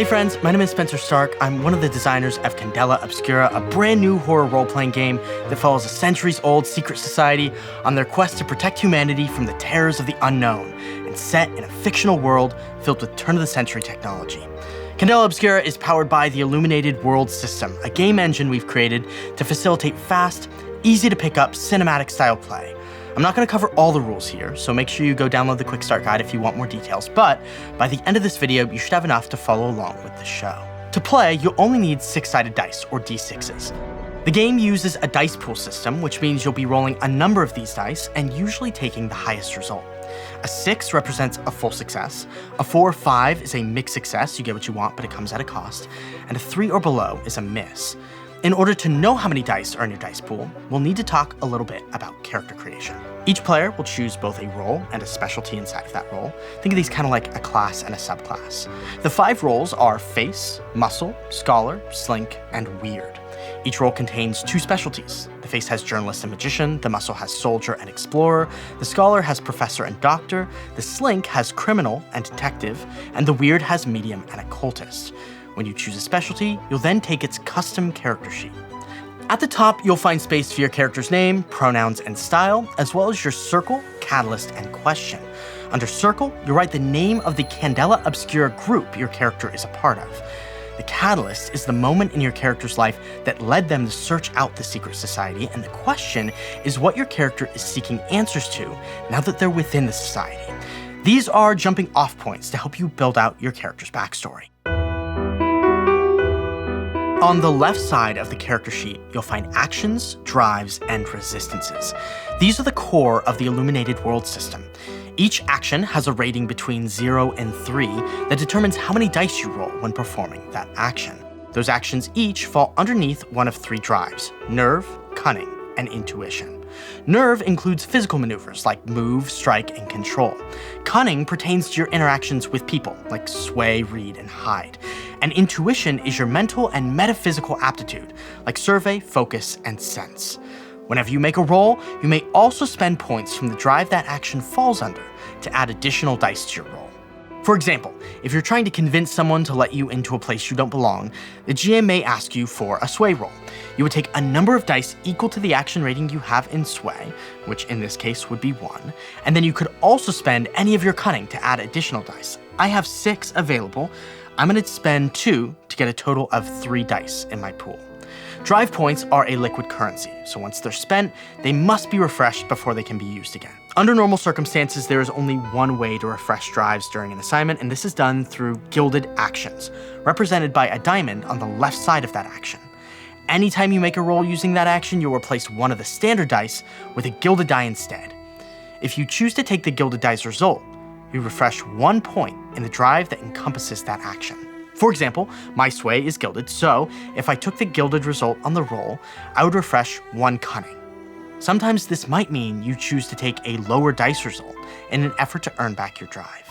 Hey friends, my name is Spenser Starke. I'm one of the designers of Candela Obscura, a brand new horror role-playing game that follows a centuries-old secret society on their quest to protect humanity from the terrors of the unknown, and set in a fictional world filled with turn-of-the-century technology. Candela Obscura is powered by the Illuminated Worlds system, a game engine we've created to facilitate fast, easy-to-pick-up cinematic-style play. I'm not going to cover all the rules here, so make sure you go download the quick start guide if you want more details, but by the end of this video, you should have enough to follow along with the show. To play, you'll only need 6-sided dice, or D6s. The game uses a dice pool system, which means you'll be rolling a number of these dice and usually taking the highest result. A 6 represents a full success, a 4 or 5 is a mixed success, you get what you want but it comes at a cost, and a 3 or below is a miss. In order to know how many dice are in your dice pool, we'll need to talk a little bit about character creation. Each player will choose both a role and a specialty inside of that role. Think of these kind of like a class and a subclass. The 5 roles are Face, Muscle, Scholar, Slink, and Weird. Each role contains 2 specialties. The Face has Journalist and Magician, the Muscle has Soldier and Explorer, the Scholar has Professor and Doctor, the Slink has Criminal and Detective, and the Weird has Medium and Occultist. When you choose a specialty, you'll then take its custom character sheet. At the top, you'll find space for your character's name, pronouns, and style, as well as your circle, catalyst, and question. Under circle, you'll write the name of the Candela Obscura group your character is a part of. The catalyst is the moment in your character's life that led them to search out the secret society, and the question is what your character is seeking answers to now that they're within the society. These are jumping off points to help you build out your character's backstory. On the left side of the character sheet, you'll find actions, drives, and resistances. These are the core of the Illuminated Worlds system. Each action has a rating between 0 and 3 that determines how many dice you roll when performing that action. Those actions each fall underneath one of 3 drives: nerve, cunning, and intuition. Nerve includes physical maneuvers like move, strike, and control. Cunning pertains to your interactions with people like sway, read, and hide. And intuition is your mental and metaphysical aptitude like survey, focus, and sense. Whenever you make a roll, you may also spend points from the drive that action falls under to add additional dice to your roll. For example, if you're trying to convince someone to let you into a place you don't belong, the GM may ask you for a sway roll. You would take a number of dice equal to the action rating you have in sway, which in this case would be 1, and then you could also spend any of your cunning to add additional dice. I have 6 available. I'm going to spend 2 to get a total of 3 dice in my pool. Drive points are a liquid currency, so once they're spent, they must be refreshed before they can be used again. Under normal circumstances, there is only one way to refresh drives during an assignment, and this is done through gilded actions, represented by a diamond on the left side of that action. Anytime you make a roll using that action, you'll replace one of the standard dice with a gilded die instead. If you choose to take the gilded die's result, you refresh 1 point in the drive that encompasses that action. For example, my sway is gilded, so if I took the gilded result on the roll, I would refresh 1 cunning. Sometimes this might mean you choose to take a lower dice result in an effort to earn back your drive.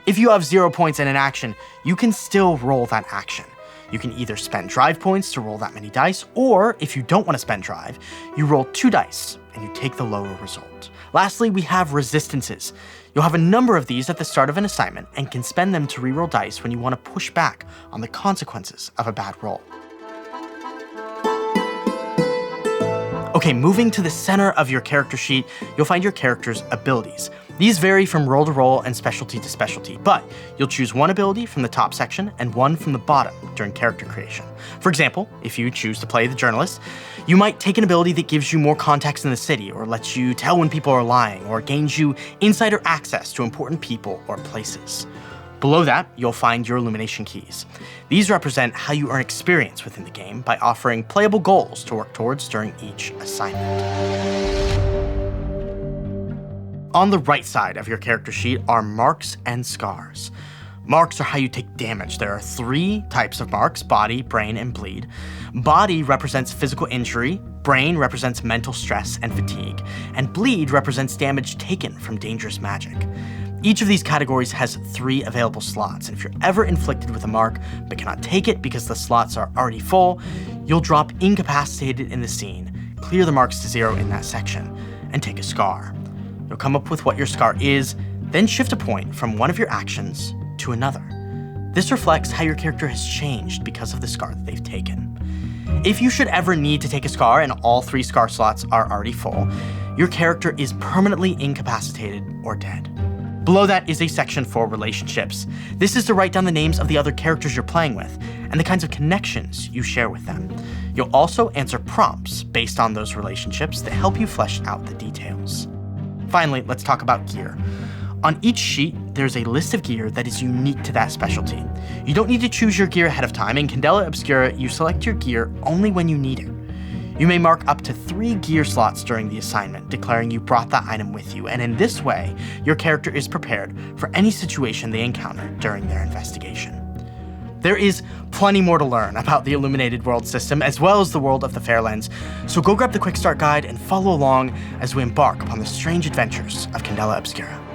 If you have 0 points in an action, you can still roll that action. You can either spend drive points to roll that many dice, or if you don't want to spend drive, you roll 2 dice and you take the lower result. Lastly, we have resistances. You'll have a number of these at the start of an assignment and can spend them to reroll dice when you want to push back on the consequences of a bad roll. Okay, moving to the center of your character sheet, you'll find your character's abilities. These vary from role to role and specialty to specialty, but you'll choose 1 ability from the top section and 1 from the bottom during character creation. For example, if you choose to play the journalist, you might take an ability that gives you more context in the city, or lets you tell when people are lying, or gains you insider access to important people or places. Below that, you'll find your illumination keys. These represent how you earn experience within the game by offering playable goals to work towards during each assignment. On the right side of your character sheet are marks and scars. Marks are how you take damage. There are 3 types of marks: body, brain, and bleed. Body represents physical injury, brain represents mental stress and fatigue, and bleed represents damage taken from dangerous magic. Each of these categories has 3 available slots, and if you're ever inflicted with a mark but cannot take it because the slots are already full, you'll drop incapacitated in the scene, clear the marks to 0 in that section, and take a scar. You'll come up with what your scar is, then shift a point from one of your actions to another. This reflects how your character has changed because of the scar that they've taken. If you should ever need to take a scar and all 3 scar slots are already full, your character is permanently incapacitated or dead. Below that is a section for relationships. This is to write down the names of the other characters you're playing with and the kinds of connections you share with them. You'll also answer prompts based on those relationships that help you flesh out the details. Finally, let's talk about gear. On each sheet, there's a list of gear that is unique to that specialty. You don't need to choose your gear ahead of time. In Candela Obscura, you select your gear only when you need it. You may mark up to 3 gear slots during the assignment, declaring you brought that item with you, and in this way, your character is prepared for any situation they encounter during their investigation. There is plenty more to learn about the Illuminated Worlds system, as well as the world of the Fairlands, so go grab the Quick Start Guide and follow along as we embark upon the strange adventures of Candela Obscura.